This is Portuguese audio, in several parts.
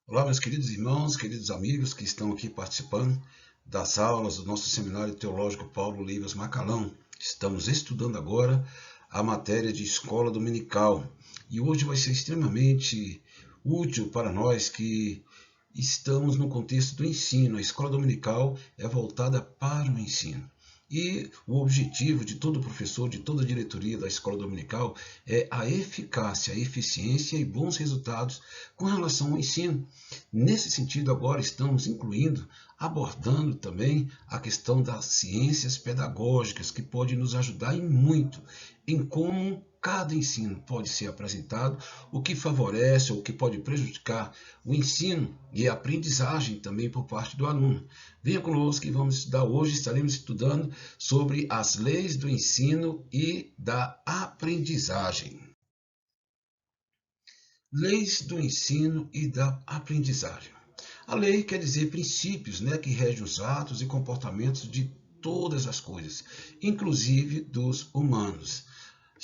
Olá, meus queridos irmãos, queridos amigos que estão aqui participando das aulas do nosso Seminário Teológico Paulo Livas Macalão. Estamos estudando agora a matéria de Escola Dominical e hoje vai ser extremamente útil para nós que estamos no contexto do ensino. A Escola Dominical é voltada para o ensino. E o objetivo de todo professor, de toda a diretoria da Escola Dominical é a eficácia, a eficiência e bons resultados com relação ao ensino. Nesse sentido, agora estamos abordando também a questão das ciências pedagógicas, que pode nos ajudar em muito em como cada ensino pode ser apresentado, o que favorece ou o que pode prejudicar o ensino e a aprendizagem também por parte do aluno. Venha conosco que vamos estudar hoje, estaremos estudando sobre as leis do ensino e da aprendizagem. Leis do ensino e da aprendizagem. A lei quer dizer princípios, que regem os atos e comportamentos de todas as coisas, inclusive dos humanos.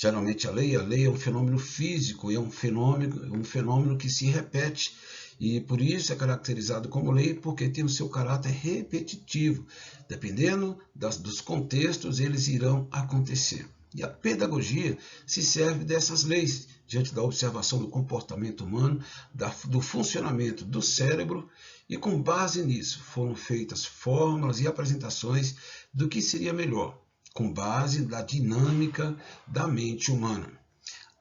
Geralmente a lei é um fenômeno físico, é um fenômeno que se repete e por isso é caracterizado como lei porque tem o seu caráter repetitivo. Dependendo dos contextos, eles irão acontecer. E a pedagogia se serve dessas leis diante da observação do comportamento humano, do funcionamento do cérebro, e com base nisso foram feitas fórmulas e apresentações do que seria melhor, com base na dinâmica da mente humana.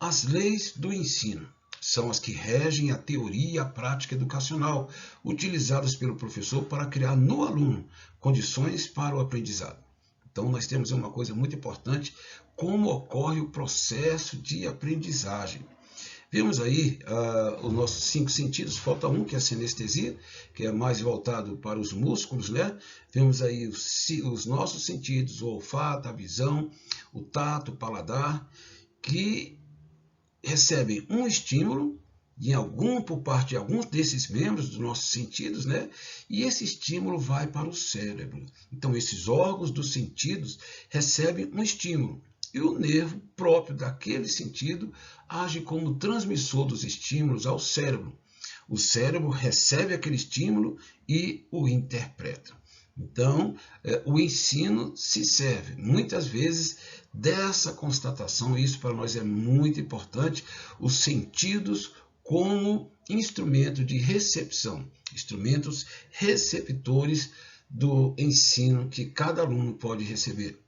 As leis do ensino são as que regem a teoria e a prática educacional, utilizadas pelo professor para criar no aluno condições para o aprendizado. Então, nós temos uma coisa muito importante, como ocorre o processo de aprendizagem. Vimos aí os nossos 5 sentidos, falta um que é a sinestesia, que é mais voltado para os músculos, né? Vemos aí os nossos sentidos, o olfato, a visão, o tato, o paladar, que recebem um estímulo por parte de alguns desses membros dos nossos sentidos, né? E esse estímulo vai para o cérebro. Então, esses órgãos dos sentidos recebem um estímulo. E o nervo próprio daquele sentido age como transmissor dos estímulos ao cérebro. O cérebro recebe aquele estímulo e o interpreta. Então, o ensino se serve muitas vezes dessa constatação, e isso para nós é muito importante, os sentidos como instrumento de recepção, instrumentos receptores do ensino que cada aluno pode receber.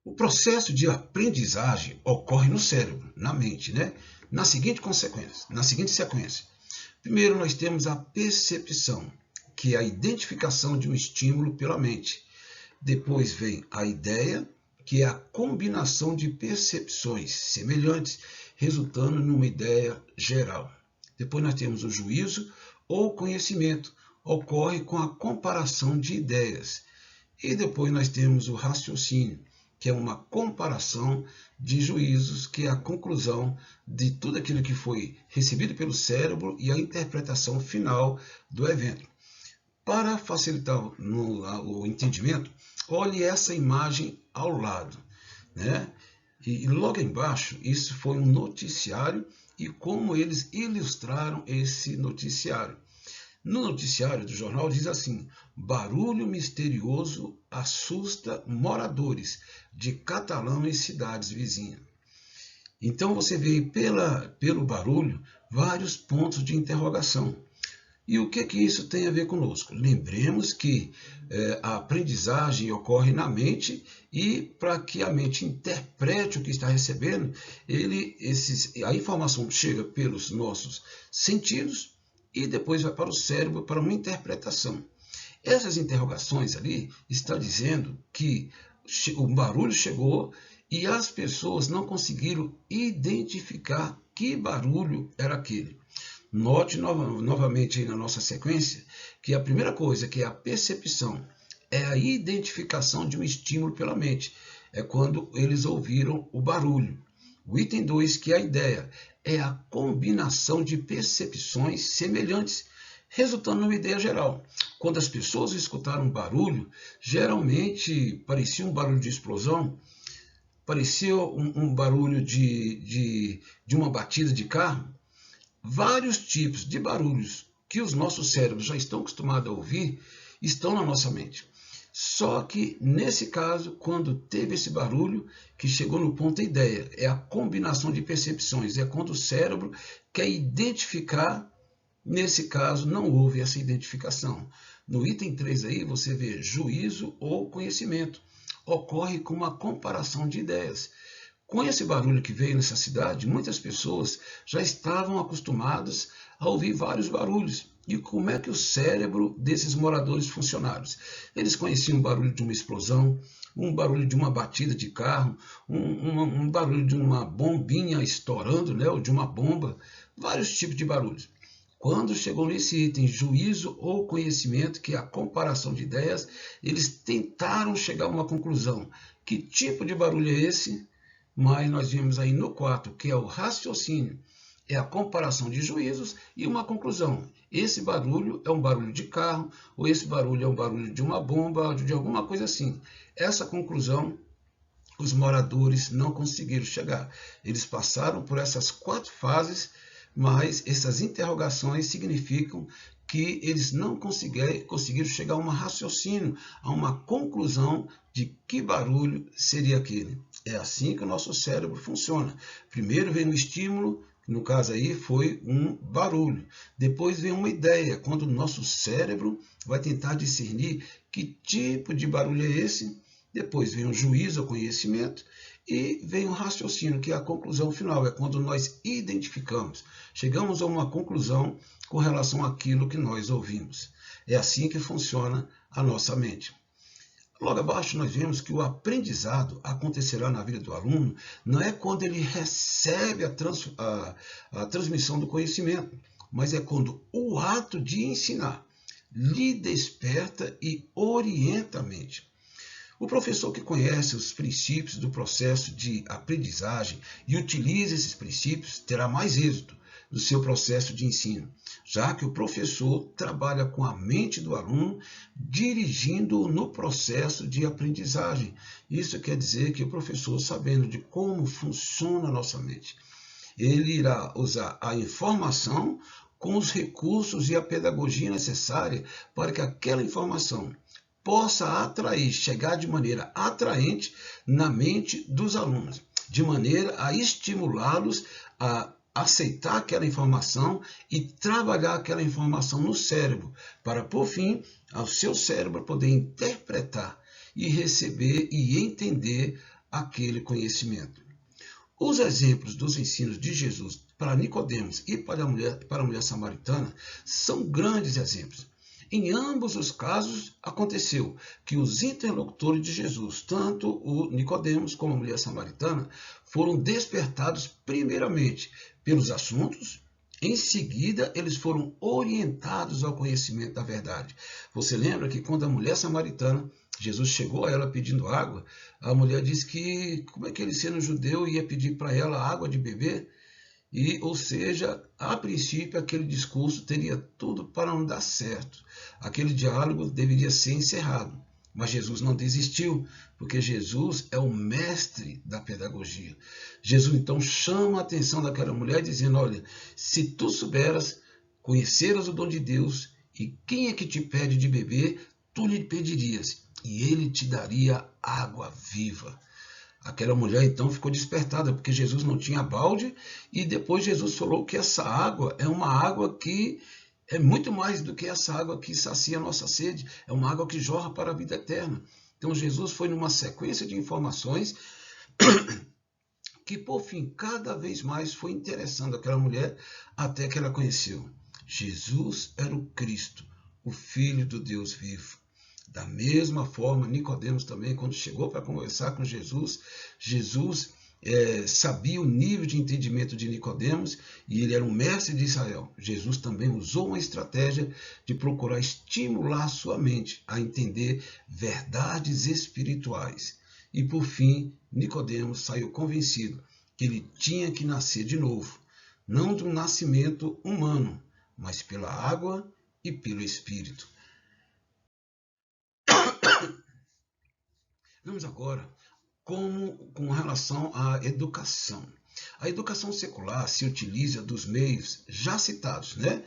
O processo de aprendizagem ocorre no cérebro, na mente, na seguinte sequência. Primeiro, nós temos a percepção, que é a identificação de um estímulo pela mente. Depois vem a ideia, que é a combinação de percepções semelhantes, resultando numa ideia geral. Depois nós temos o juízo ou conhecimento, ocorre com a comparação de ideias. E depois nós temos o raciocínio, que é uma comparação de juízos, que é a conclusão de tudo aquilo que foi recebido pelo cérebro e a interpretação final do evento. Para facilitar o entendimento, olhe essa imagem ao lado, E logo embaixo, isso foi um noticiário e como eles ilustraram esse noticiário. No noticiário do jornal diz assim: barulho misterioso assusta moradores de Catalão e cidades vizinhas. Então você vê pelo barulho vários pontos de interrogação. E o que isso tem a ver conosco? Lembremos que a aprendizagem ocorre na mente e para que a mente interprete o que está recebendo, a informação chega pelos nossos sentidos e depois vai para o cérebro para uma interpretação. Essas interrogações ali estão dizendo que o barulho chegou e as pessoas não conseguiram identificar que barulho era aquele. Note novamente aí na nossa sequência que a primeira coisa, que é a percepção, é a identificação de um estímulo pela mente. É quando eles ouviram o barulho. O item 2, que é a ideia, é a combinação de percepções semelhantes, resultando numa ideia geral. Quando as pessoas escutaram um barulho, geralmente parecia um barulho de explosão, parecia um barulho de uma batida de carro. vários tipos de barulhos que os nossos cérebros já estão acostumados a ouvir estão na nossa mente. Só que, nesse caso, quando teve esse barulho, que chegou no ponto da ideia, é a combinação de percepções, é quando o cérebro quer identificar, nesse caso, não houve essa identificação. No item 3 aí, você vê juízo ou conhecimento. Ocorre com uma comparação de ideias. Com esse barulho que veio nessa cidade, muitas pessoas já estavam acostumadas a ouvir vários barulhos. E como é que o cérebro desses moradores funcionaram? Eles conheciam o barulho de uma explosão, um barulho de uma batida de carro, um barulho de uma bombinha estourando, né, ou de uma bomba, vários tipos de barulhos. Quando chegou nesse item, juízo ou conhecimento, que é a comparação de ideias, eles tentaram chegar a uma conclusão. Que tipo de barulho é esse? Mas nós vimos aí no 4, que é o raciocínio, é a comparação de juízos e uma conclusão. Esse barulho é um barulho de carro, ou esse barulho é um barulho de uma bomba, de alguma coisa assim. Essa conclusão, os moradores não conseguiram chegar. Eles passaram por essas 4 fases, mas essas interrogações significam que eles não conseguiram chegar a um raciocínio, a uma conclusão de que barulho seria aquele. É assim que o nosso cérebro funciona. Primeiro vem um estímulo, no caso aí foi um barulho. Depois vem uma ideia, quando o nosso cérebro vai tentar discernir que tipo de barulho é esse. Depois vem o juízo, o conhecimento, e vem o raciocínio, que é a conclusão final, é quando nós identificamos, chegamos a uma conclusão com relação àquilo que nós ouvimos. É assim que funciona a nossa mente. Logo abaixo nós vemos que o aprendizado acontecerá na vida do aluno não é quando ele recebe a transmissão do conhecimento, mas é quando o ato de ensinar lhe desperta e orienta a mente. O professor que conhece os princípios do processo de aprendizagem e utiliza esses princípios terá mais êxito no seu processo de ensino, já que o professor trabalha com a mente do aluno, dirigindo-o no processo de aprendizagem. Isso quer dizer que o professor, sabendo de como funciona a nossa mente, ele irá usar a informação com os recursos e a pedagogia necessária para que aquela informação possa atrair, chegar de maneira atraente na mente dos alunos, de maneira a estimulá-los a aceitar aquela informação e trabalhar aquela informação no cérebro, para, por fim, ao seu cérebro poder interpretar e receber e entender aquele conhecimento. Os exemplos dos ensinos de Jesus para Nicodemos e para a mulher samaritana são grandes exemplos. Em ambos os casos, aconteceu que os interlocutores de Jesus, tanto o Nicodemos como a mulher samaritana, foram despertados primeiramente pelos assuntos, em seguida eles foram orientados ao conhecimento da verdade. Você lembra que quando a mulher samaritana, Jesus chegou a ela pedindo água, a mulher disse que como é que ele, sendo judeu, ia pedir para ela água de beber? Ou seja, a princípio aquele discurso teria tudo para não dar certo. Aquele diálogo deveria ser encerrado. Mas Jesus não desistiu, porque Jesus é o mestre da pedagogia. Jesus então chama a atenção daquela mulher dizendo, olha, se tu souberas, conheceras o dom de Deus, e quem é que te pede de beber, tu lhe pedirias, e ele te daria água viva. Aquela mulher então ficou despertada, porque Jesus não tinha balde, e depois Jesus falou que essa água é uma água que é muito mais do que essa água que sacia a nossa sede, é uma água que jorra para a vida eterna. Então Jesus foi numa sequência de informações que, por fim, cada vez mais foi interessando aquela mulher até que ela conheceu. Jesus era o Cristo, o Filho do Deus vivo. Da mesma forma, Nicodemos também, quando chegou para conversar com Jesus, Jesus sabia o nível de entendimento de Nicodemos e ele era um mestre de Israel. Jesus também usou uma estratégia de procurar estimular sua mente a entender verdades espirituais. E por fim, Nicodemos saiu convencido que ele tinha que nascer de novo, não de um nascimento humano, mas pela água e pelo Espírito. Vamos agora com relação à educação. A educação secular se utiliza dos meios já citados, né?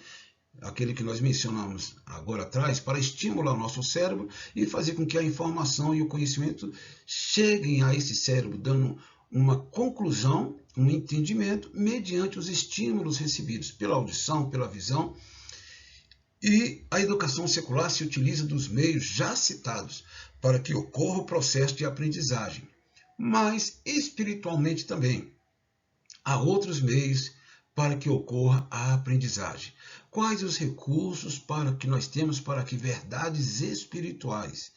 Aquele que nós mencionamos agora atrás, para estimular o nosso cérebro e fazer com que a informação e o conhecimento cheguem a esse cérebro, dando uma conclusão, um entendimento, mediante os estímulos recebidos pela audição, pela visão. E a educação secular se utiliza dos meios já citados para que ocorra o processo de aprendizagem, mas espiritualmente também. Há outros meios para que ocorra a aprendizagem. Quais os recursos para que nós temos para que verdades espirituais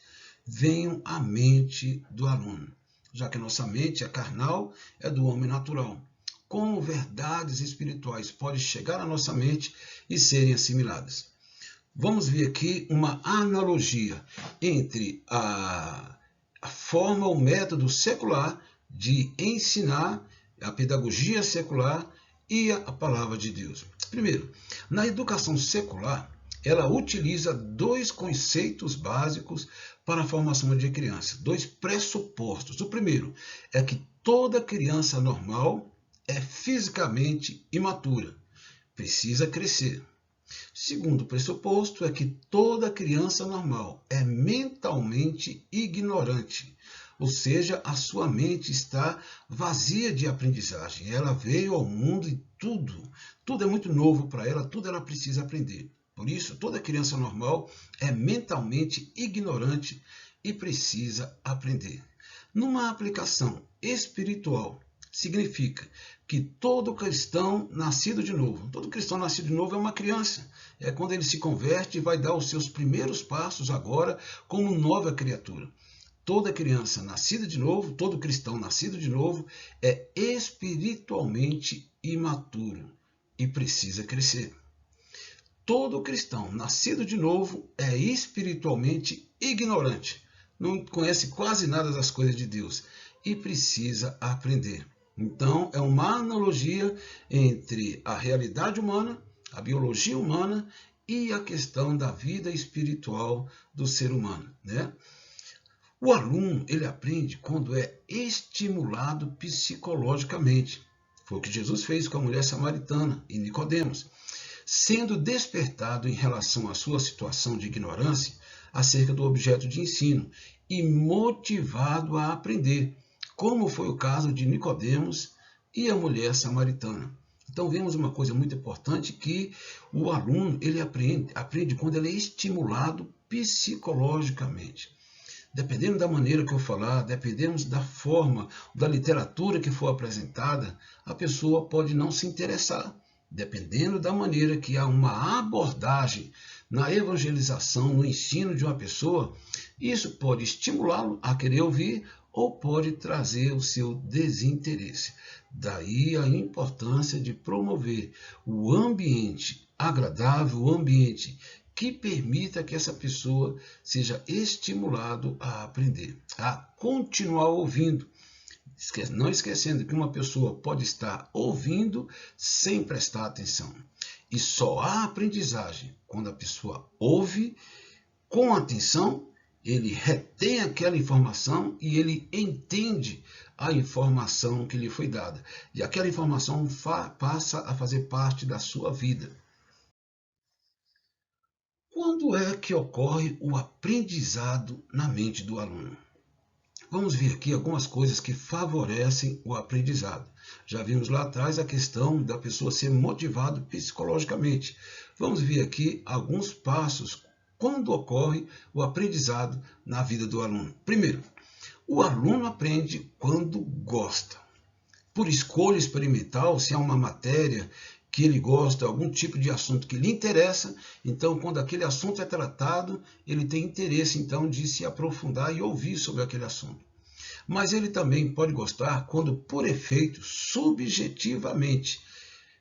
venham à mente do aluno? Já que nossa mente é carnal, é do homem natural. Como verdades espirituais podem chegar à nossa mente e serem assimiladas? Vamos ver aqui uma analogia entre a forma, o método secular de ensinar, a pedagogia secular e a palavra de Deus. Primeiro, na educação secular, ela utiliza dois conceitos básicos para a formação de crianças, dois pressupostos. O primeiro é que toda criança normal é fisicamente imatura, precisa crescer. Segundo pressuposto é que toda criança normal é mentalmente ignorante, ou seja, a sua mente está vazia de aprendizagem. Ela veio ao mundo e tudo é muito novo para ela, tudo ela precisa aprender. Por isso, toda criança normal é mentalmente ignorante e precisa aprender. Numa aplicação espiritual, significa que todo cristão nascido de novo é uma criança. É quando ele se converte e vai dar os seus primeiros passos agora como nova criatura. Toda criança nascida de novo, todo cristão nascido de novo é espiritualmente imaturo e precisa crescer. Todo cristão nascido de novo é espiritualmente ignorante, não conhece quase nada das coisas de Deus e precisa aprender. Então, é uma analogia entre a realidade humana, a biologia humana e a questão da vida espiritual do ser humano, né? O aluno, ele aprende quando é estimulado psicologicamente. Foi o que Jesus fez com a mulher samaritana e Nicodemos, sendo despertado em relação à sua situação de ignorância acerca do objeto de ensino e motivado a aprender, como foi o caso de Nicodemos e a mulher samaritana. Então vemos uma coisa muito importante, que o aluno ele aprende quando ele é estimulado psicologicamente. Dependendo da maneira que eu falar, dependendo da forma, da literatura que for apresentada, a pessoa pode não se interessar. Dependendo da maneira que há uma abordagem na evangelização, no ensino de uma pessoa, isso pode estimulá-lo a querer ouvir ou pode trazer o seu desinteresse. Daí a importância de promover o ambiente agradável, o ambiente que permita que essa pessoa seja estimulado a aprender, a continuar ouvindo. Não esquecendo que uma pessoa pode estar ouvindo sem prestar atenção. E só há aprendizagem quando a pessoa ouve com atenção, ele retém aquela informação e ele entende a informação que lhe foi dada. E aquela informação passa a fazer parte da sua vida. Quando é que ocorre o aprendizado na mente do aluno? Vamos ver aqui algumas coisas que favorecem o aprendizado. Já vimos lá atrás a questão da pessoa ser motivada psicologicamente. Vamos ver aqui alguns passos quando ocorre o aprendizado na vida do aluno. Primeiro, o aluno aprende quando gosta. Por escolha experimental, se há uma matéria que ele gosta, algum tipo de assunto que lhe interessa, então quando aquele assunto é tratado, ele tem interesse então de se aprofundar e ouvir sobre aquele assunto. Mas ele também pode gostar quando, por efeito, subjetivamente,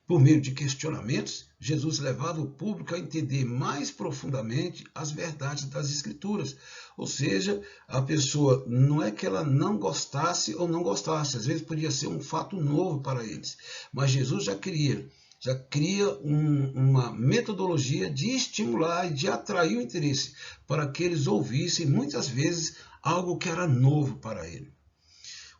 por meio de questionamentos, Jesus levava o público a entender mais profundamente as verdades das Escrituras. Ou seja, a pessoa não é que ela não gostasse ou não gostasse, às vezes podia ser um fato novo para eles, mas Jesus já cria uma metodologia de estimular e de atrair o interesse para que eles ouvissem muitas vezes algo que era novo para ele.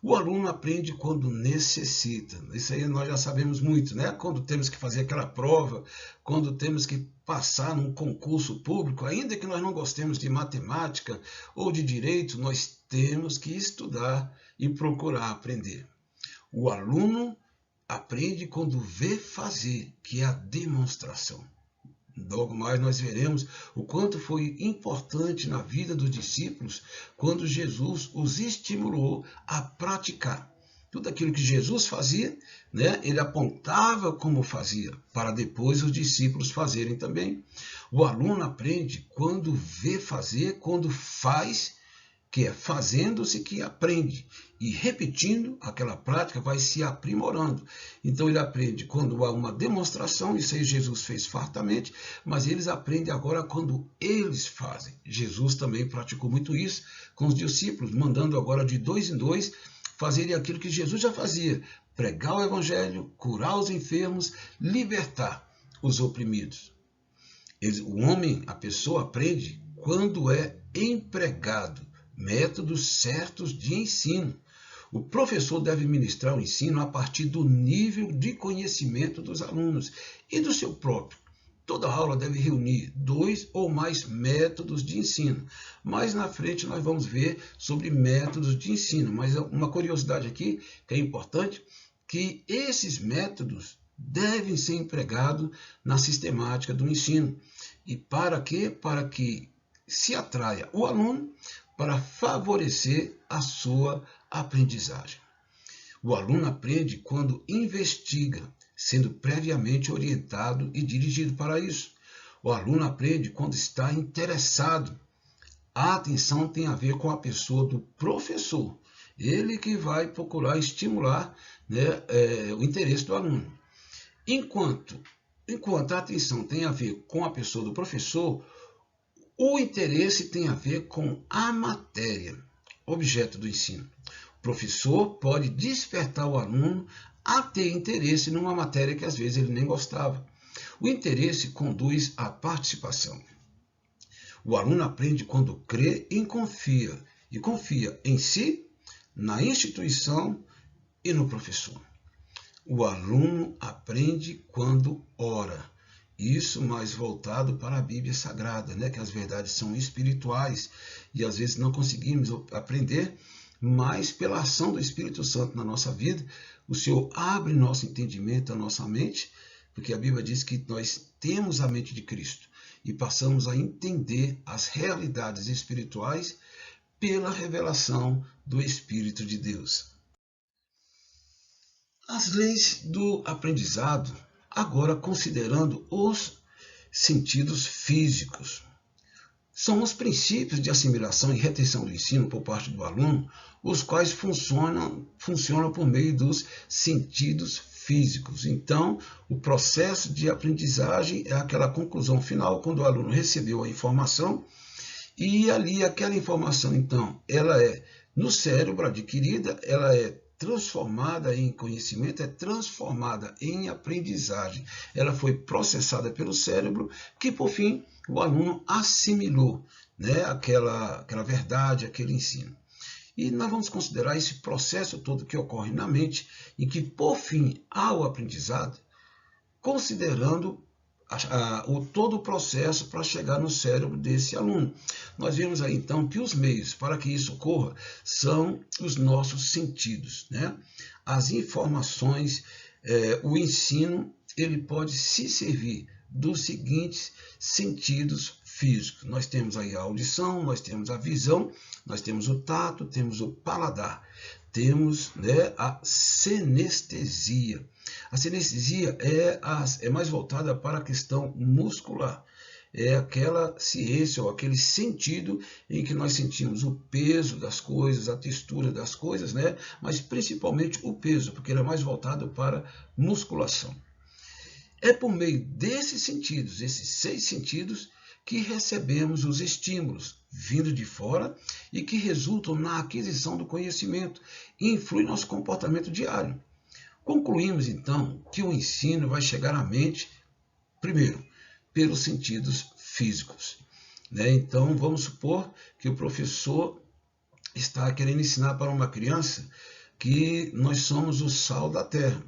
O aluno aprende quando necessita. Isso aí nós já sabemos muito, né? Quando temos que fazer aquela prova, quando temos que passar num concurso público, ainda que nós não gostemos de matemática ou de direito, nós temos que estudar e procurar aprender. O aluno aprende quando vê fazer, que é a demonstração. Logo mais nós veremos o quanto foi importante na vida dos discípulos quando Jesus os estimulou a praticar. Tudo aquilo que Jesus fazia, né, ele apontava como fazia, para depois os discípulos fazerem também. O aluno aprende quando vê fazer, quando faz, que é fazendo-se que aprende. E repetindo aquela prática vai se aprimorando. Então ele aprende quando há uma demonstração, isso aí Jesus fez fartamente, mas eles aprendem agora quando eles fazem. Jesus também praticou muito isso com os discípulos, mandando agora de 2 em 2 fazerem aquilo que Jesus já fazia: pregar o evangelho, curar os enfermos, libertar os oprimidos. O homem, a pessoa aprende quando é empregado. Métodos certos de ensino. O professor deve ministrar o ensino a partir do nível de conhecimento dos alunos e do seu próprio. Toda aula deve reunir 2 ou mais métodos de ensino. Mais na frente nós vamos ver sobre métodos de ensino, mas uma curiosidade aqui que é importante, que esses métodos devem ser empregados na sistemática do ensino. E para quê? Para que se atraia o aluno para favorecer a sua aprendizagem. O aluno aprende quando investiga, sendo previamente orientado e dirigido para isso. O aluno aprende quando está interessado. A atenção tem a ver com a pessoa do professor. Ele que vai procurar estimular, né, o interesse do aluno. Enquanto a atenção tem a ver com a pessoa do professor, o interesse tem a ver com a matéria, objeto do ensino. O professor pode despertar o aluno a ter interesse numa matéria que às vezes ele nem gostava. O interesse conduz à participação. O aluno aprende quando crê e confia em si, na instituição e no professor. O aluno aprende quando ora. Isso mais voltado para a Bíblia Sagrada, né? Que as verdades são espirituais e às vezes não conseguimos aprender, mas pela ação do Espírito Santo na nossa vida, o Senhor abre nosso entendimento, a nossa mente, porque a Bíblia diz que nós temos a mente de Cristo e passamos a entender as realidades espirituais pela revelação do Espírito de Deus. As leis do aprendizado, agora considerando os sentidos físicos, são os princípios de assimilação e retenção do ensino por parte do aluno, os quais funcionam por meio dos sentidos físicos. Então, o processo de aprendizagem é aquela conclusão final, quando o aluno recebeu a informação, e ali aquela informação, então, ela é no cérebro adquirida, ela é transformada em conhecimento, é transformada em aprendizagem. Ela foi processada pelo cérebro, que por fim o aluno assimilou, né, aquela verdade, aquele ensino. E nós vamos considerar esse processo todo que ocorre na mente, em que por fim há o aprendizado, considerando todo o processo para chegar no cérebro desse aluno. Nós vemos aí então que os meios para que isso ocorra são os nossos sentidos, né? As informações, o ensino, ele pode se servir dos seguintes sentidos físicos. Nós temos aí a audição, nós temos a visão, nós temos o tato, temos o paladar, temos, né, a sinestesia. A sinestesia é mais voltada para a questão muscular. É aquela ciência ou aquele sentido em que nós sentimos o peso das coisas, a textura das coisas, né? Mas principalmente o peso, porque ele é mais voltado para musculação. É por meio desses sentidos, esses 6 sentidos, que recebemos os estímulos vindo de fora e que resultam na aquisição do conhecimento e influem no nosso comportamento diário. Concluímos, então, que o ensino vai chegar à mente, primeiro, pelos sentidos físicos, né? Então, vamos supor que o professor está querendo ensinar para uma criança que nós somos o sal da terra.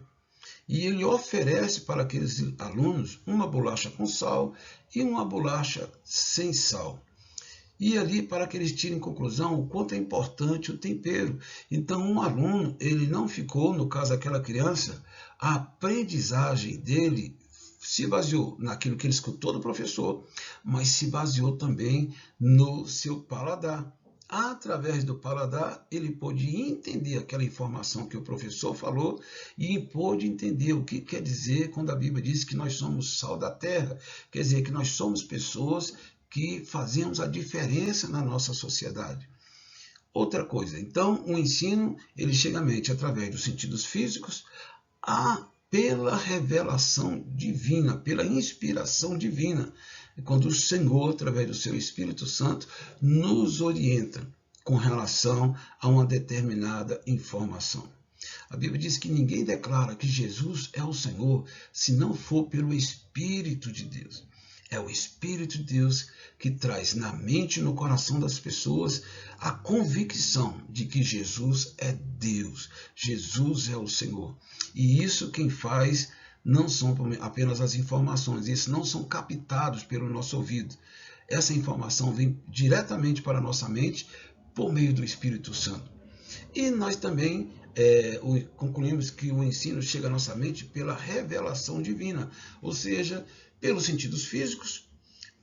E ele oferece para aqueles alunos uma bolacha com sal e uma bolacha sem sal. E ali, para que eles tirem conclusão, o quanto é importante o tempero. Então, um aluno, ele não ficou, no caso daquela criança, a aprendizagem dele se baseou naquilo que ele escutou do professor, mas se baseou também no seu paladar. Através do paladar, ele pôde entender aquela informação que o professor falou e pôde entender o que quer dizer quando a Bíblia diz que nós somos sal da terra. Quer dizer, que nós somos pessoas que fazemos a diferença na nossa sociedade. Outra coisa, então, o ensino, ele chega à mente através dos sentidos físicos, pela revelação divina, pela inspiração divina, quando o Senhor, através do seu Espírito Santo, nos orienta com relação a uma determinada informação. A Bíblia diz que ninguém declara que Jesus é o Senhor se não for pelo Espírito de Deus. É o Espírito de Deus que traz na mente e no coração das pessoas a convicção de que Jesus é Deus, Jesus é o Senhor. E isso quem faz não são apenas as informações, isso não são captados pelo nosso ouvido. Essa informação vem diretamente para a nossa mente por meio do Espírito Santo. E nós também concluímos que o ensino chega à nossa mente pela revelação divina, ou seja, pelos sentidos físicos,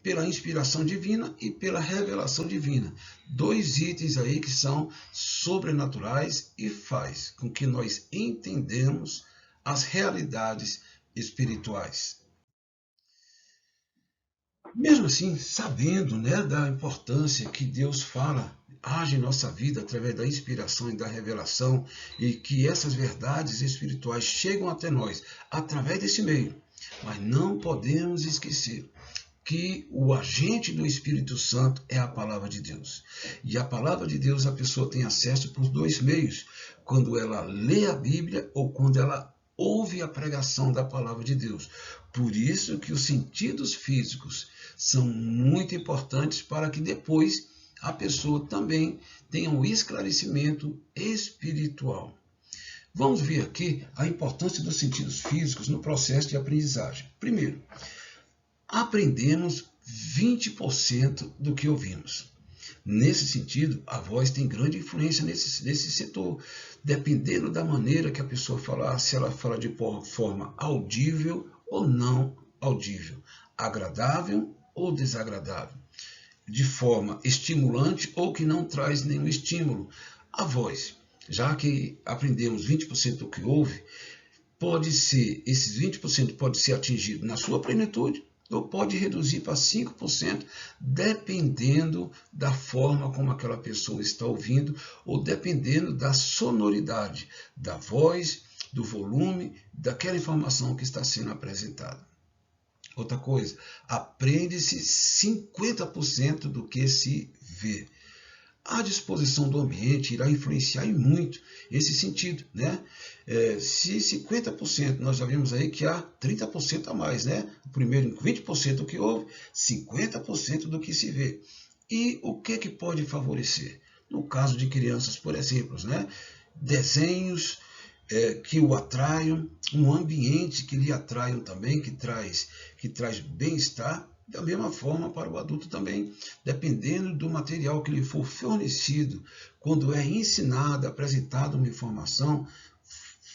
pela inspiração divina e pela revelação divina. 2 itens aí que são sobrenaturais e faz com que nós entendamos as realidades espirituais. Mesmo assim, sabendo, da importância que Deus age em nossa vida através da inspiração e da revelação, e que essas verdades espirituais chegam até nós através desse meio, mas não podemos esquecer que o agente do Espírito Santo é a palavra de Deus. E a palavra de Deus a pessoa tem acesso por 2 meios, quando ela lê a Bíblia ou quando ela ouve a pregação da palavra de Deus. Por isso que os sentidos físicos são muito importantes para que depois a pessoa também tenha um esclarecimento espiritual. Vamos ver aqui a importância dos sentidos físicos no processo de aprendizagem. Primeiro, aprendemos 20% do que ouvimos. Nesse sentido, a voz tem grande influência nesse setor, dependendo da maneira que a pessoa falar, se ela fala de forma audível ou não audível, agradável ou desagradável, de forma estimulante ou que não traz nenhum estímulo. A voz, já que aprendemos 20% do que ouve, esses 20% pode ser atingido na sua plenitude, ou pode reduzir para 5%, dependendo da forma como aquela pessoa está ouvindo, ou dependendo da sonoridade da voz, do volume, daquela informação que está sendo apresentada. Outra coisa, aprende-se 50% do que se vê. A disposição do ambiente irá influenciar em muito esse sentido, se 50%, nós já vimos aí que há 30% a mais, O primeiro 20% do que ouve, 50% do que se vê. E o que pode favorecer? No caso de crianças, por exemplo, desenhos que o atraiam, um ambiente que lhe atraiam também, que traz bem-estar. Da mesma forma para o adulto também, dependendo do material que lhe for fornecido, quando é ensinado, apresentado uma informação,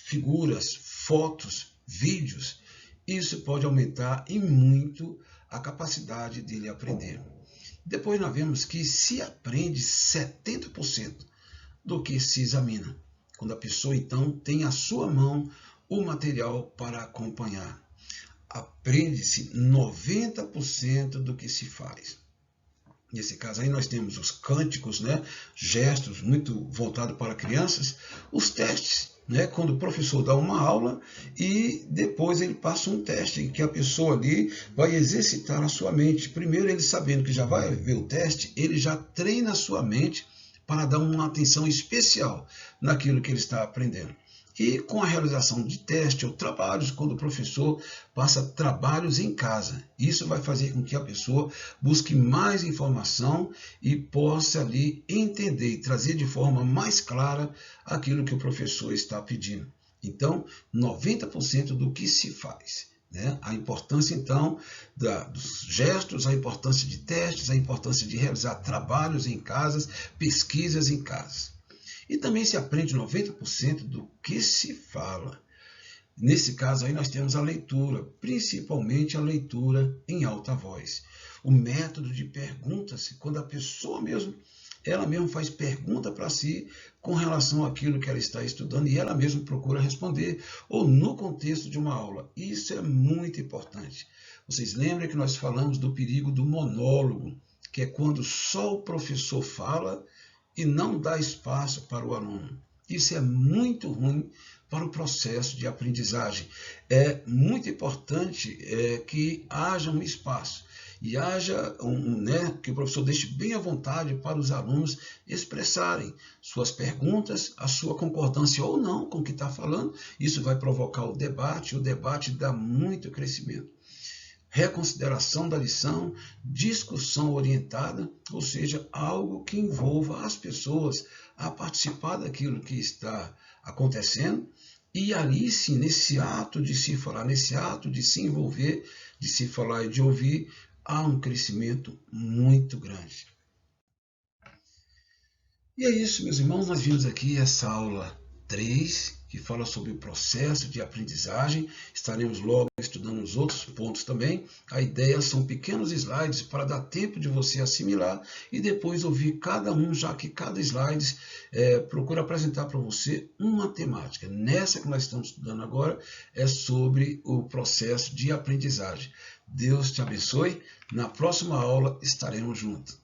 figuras, fotos, vídeos, isso pode aumentar em muito a capacidade dele aprender. Depois nós vemos que se aprende 70% do que se examina, quando a pessoa então tem à sua mão o material para acompanhar. Aprende-se 90% do que se faz. Nesse caso aí nós temos os cânticos, gestos muito voltados para crianças, os testes, quando o professor dá uma aula e depois ele passa um teste em que a pessoa ali vai exercitar a sua mente. Primeiro, ele sabendo que já vai ver o teste, ele já treina a sua mente para dar uma atenção especial naquilo que ele está aprendendo. E com a realização de testes ou trabalhos, quando o professor passa trabalhos em casa. Isso vai fazer com que a pessoa busque mais informação e possa ali entender e trazer de forma mais clara aquilo que o professor está pedindo. Então, 90% do que se faz. Né? A importância, então, dos gestos, a importância de testes, a importância de realizar trabalhos em casas, pesquisas em casas. E também se aprende 90% do que se fala. Nesse caso aí nós temos a leitura, principalmente a leitura em alta voz. O método de perguntas, quando a pessoa mesmo, ela mesma faz pergunta para si com relação àquilo que ela está estudando e ela mesma procura responder, ou no contexto de uma aula. Isso é muito importante. Vocês lembram que nós falamos do perigo do monólogo, que é quando só o professor fala e não dá espaço para o aluno. Isso é muito ruim para o processo de aprendizagem. É muito importante que haja um espaço e haja que o professor deixe bem à vontade para os alunos expressarem suas perguntas, a sua concordância ou não com o que está falando. Isso vai provocar o debate dá muito crescimento. Reconsideração da lição, discussão orientada, ou seja, algo que envolva as pessoas a participar daquilo que está acontecendo, e ali sim, nesse ato de se falar, nesse ato de se envolver, de se falar e de ouvir, há um crescimento muito grande. E é isso, meus irmãos, nós vimos aqui essa aula 3, que fala sobre o processo de aprendizagem. Estaremos logo estudando os outros pontos também. A ideia são pequenos slides para dar tempo de você assimilar e depois ouvir cada um, já que cada slide procura apresentar para você uma temática. Nessa que nós estamos estudando agora é sobre o processo de aprendizagem. Deus te abençoe. Na próxima aula estaremos juntos.